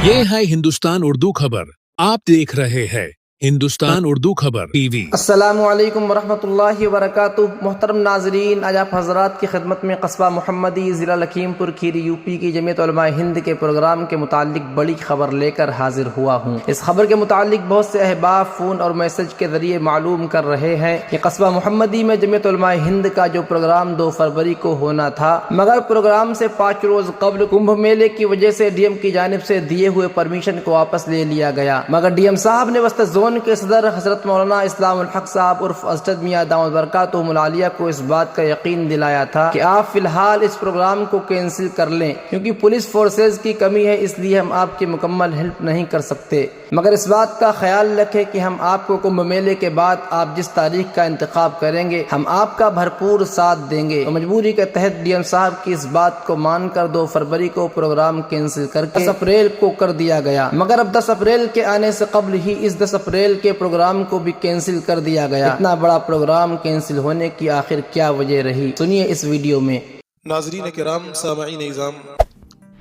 ये है हिंदुस्तान उर्दू खबर। आप देख रहे हैं हिंदुस्तान उर्दू खबर टीवी। अस्सलामु अलैकुम वरहमतुल्लाहि वबरकातुहू। मोहतरम नाजरीन, आज आप हजरात की खिदमत में कस्बा मोहम्मदी ज़िला लखीमपुर खीरी यूपी की जमीयत उलमा हिंद के प्रोग्राम के मुतालिक बड़ी खबर लेकर हाजिर हुआ हूँ। इस खबर के मुतालिक बहुत से अहबाब फ़ोन और मैसेज के ज़रिए मालूम कर रहे हैं कि कस्बा मोहम्मदी में जमीयत उलमा हिंद का जो प्रोग्राम 2 फरवरी को होना था, मगर प्रोग्राम से 5 रोज़ कबल कुंभ मेले की वजह से डीएम की जानिब से दिए हुए परमिशन को वापस ले लिया गया। मगर डीएम साहब ने वस्त जोन के सदर हजरत मौलाना इस्लामुल हक साहब उर्फ असद मियां दामद बरकातुहुल आलिया को इस बात का यकीन दिलाया था कि आप फिलहाल इस प्रोग्राम को कैंसिल कर लें, क्योंकि पुलिस फोर्सेज की कमी है, इसलिए हम आपकी मुकम्मल हेल्प नहीं कर सकते। मगर इस बात का ख्याल रखें कि हम आपको कुंभ मेले के बाद आप जिस तारीख का इंतखाब करेंगे हम आपका भरपूर साथ देंगे। तो मजबूरी के तहत डीएम साहब की इस बात को मानकर 2 फरवरी को प्रोग्राम कैंसिल करके 10 अप्रैल को कर दिया गया। मगर अब 10 अप्रैल के आने से कबल ही इस 10 अप्रैल के प्रोग्राम को भी कैंसिल कर दिया गया। इतना बड़ा प्रोग्राम कैंसिल होने की आखिर क्या वजह रही, सुनिए इस वीडियो में। नाज़रीन किराम, सामईन इज़ाम,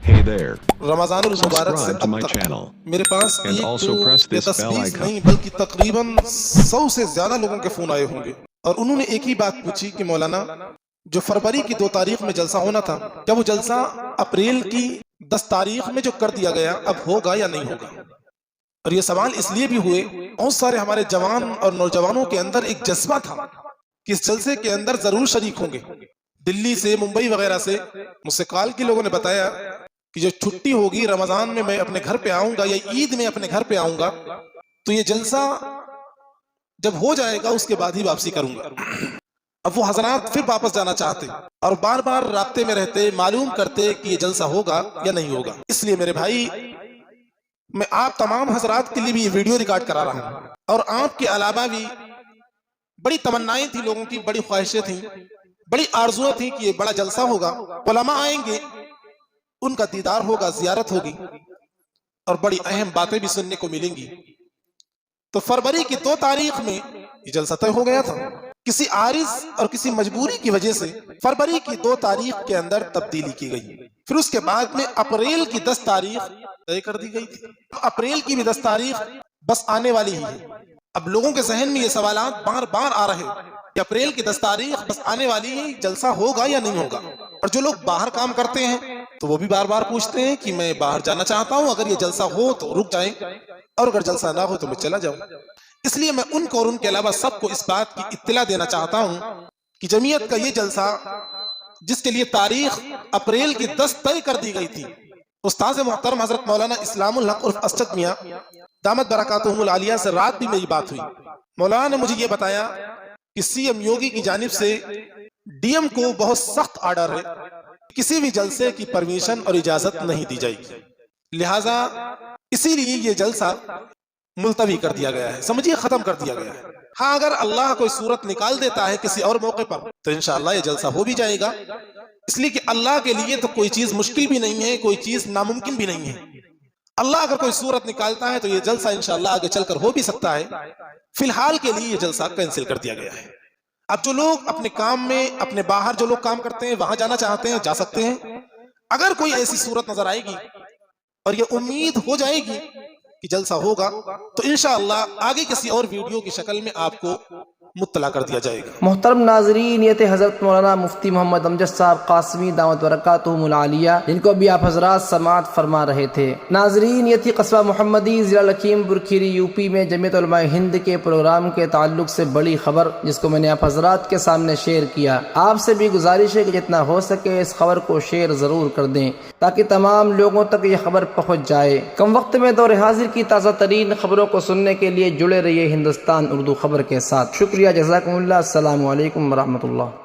Hey there. रमज़ानुल मुबारक से Subscribe to अब my तक channel. मेरे पास And also press this bell 10-20 icon. नहीं बल्कि तकरीबन 100 से ज्यादा लोगों के फोन आए होंगे और उन्होंने एक ही बात पूछी कि मौलाना, जो फरवरी की 2 तारीख में जलसा होना था, क्या वो जलसा अप्रैल की 10 तारीख में जो कर दिया गया अब होगा या नहीं होगा। और ये सवाल इसलिए भी हुए, बहुत सारे हमारे जवान और नौजवानों के अंदर एक जज्बा था कि इस जलसे के अंदर जरूर शरीक होंगे। दिल्ली से, मुंबई वगैरह से मुझसे कॉल के लोगों ने बताया कि जो छुट्टी होगी रमजान में मैं अपने घर पे आऊंगा या ईद में अपने घर पे आऊंगा, तो ये जलसा जब हो जाएगा उसके बाद ही वापसी करूंगा। अब वो हजरात फिर वापस जाना चाहते और बार बार राब्ते में रहते, मालूम करते कि ये जलसा होगा या नहीं होगा। इसलिए मेरे भाई, मैं आप तमाम हजरात के लिए भी ये वीडियो रिकॉर्ड करा रहा हूँ। और आपके अलावा भी बड़ी तमन्नाएं थी लोगों की, बड़ी ख्वाहिशें थी, बड़ी आरजुएं थी कि ये बड़ा जलसा होगा, उलमा आएंगे, उनका दीदार होगा, जियारत होगी और बड़ी अहम बातें भी सुनने को मिलेंगी। तो फरवरी की 2 तारीख में ये जलसा तय हो गया था। किसी आरिज और किसी मजबूरी की वजह से फरवरी की 2 तारीख के अंदर तब्दीली की गई। फिर उसके बाद में अप्रैल की 10 तारीख तय कर दी गई थी। अप्रैल की भी 10 तारीख बस आने वाली ही है। अब लोगों के जहन में ये सवालात बार बार आ रहे कि अप्रैल की 10 तारीख बस आने वाली है, जलसा होगा या नहीं होगा। और जो लोग बाहर काम करते हैं तो वो भी बार बार पूछते हैं कि मैं बाहर जाना चाहता हूं, अगर ये जलसा हो तो रुक जाएं और अगर जलसा ना हो तो मैं चला जाऊं। इसलिए मैं उनको और उनके अलावा सबको इस बात की इत्तला देना चाहता हूं कि जमीयत का ये जलसा, जिसके लिए तारीख अप्रैल की 10 तय कर दी गई थी, उस्ताद मोहतरम हजरत मौलाना इस्लामुल हक उर्फ असद मियां दामद बरकातुहुल आलिया से रात भी मेरी बात हुई। मौलाना ने मुझे ये बताया कि सीएम योगी की जानिब से डीएम को बहुत सख्त आर्डर है, किसी भी जलसे की परमिशन और इजाजत नहीं दी जाएगी, लिहाजा इसीलिए ये जलसा मुलतवी कर दिया गया है, समझिए खत्म कर दिया गया है। हाँ, अगर अल्लाह कोई सूरत निकाल देता है किसी और मौके पर तो इंशाअल्लाह ये जलसा हो भी जाएगा। इसलिए कि अल्लाह के लिए तो कोई चीज मुश्किल भी नहीं है, कोई चीज नामुमकिन भी नहीं है। अल्लाह अगर कोई सूरत निकालता है तो ये जलसा इंशाअल्लाह आगे चलकर हो भी सकता है। फिलहाल के लिए ये जलसा कैंसिल कर दिया गया है। अब जो लोग अपने काम में, अपने बाहर जो लोग काम करते हैं वहां जाना चाहते हैं, जा सकते हैं। अगर कोई ऐसी सूरत नजर आएगी और ये उम्मीद हो जाएगी कि जलसा होगा तो इंशाअल्लाह आगे किसी और वीडियो की शक्ल में आपको मुत्तला कर दिया जाएगा। मोहतरम नाजरीन, ये थे हजरत मौलाना मुफ्ती मोहम्मद अमजद साहब कासमी दामद बरकातुहुल आलिया, जिनको अभी आप हजरात समाअत फरमा रहे थे। नाजरीन, ये थी कस्बा मोहम्मदी ज़िला लखीमपुर खीरी यूपी में जमीयत उलमा हिंद के प्रोग्राम के ताल्लुक से बड़ी खबर, जिसको मैंने आप हजरात के सामने शेयर किया। आपसे भी गुजारिश है कि जितना हो सके इस खबर को शेयर जरूर कर दें ताकि तमाम लोगों तक ये खबर पहुँच जाए। कम वक्त में दौर हाजिर की ताज़ा तरीन खबरों को सुनने के लिए जुड़े रहिए हिंदुस्तान उर्दू खबर के साथ। शुक्रिया, जज़ाकुमुल्लाह, अस्सलामु अलैकुम वरहमतुल्लाह।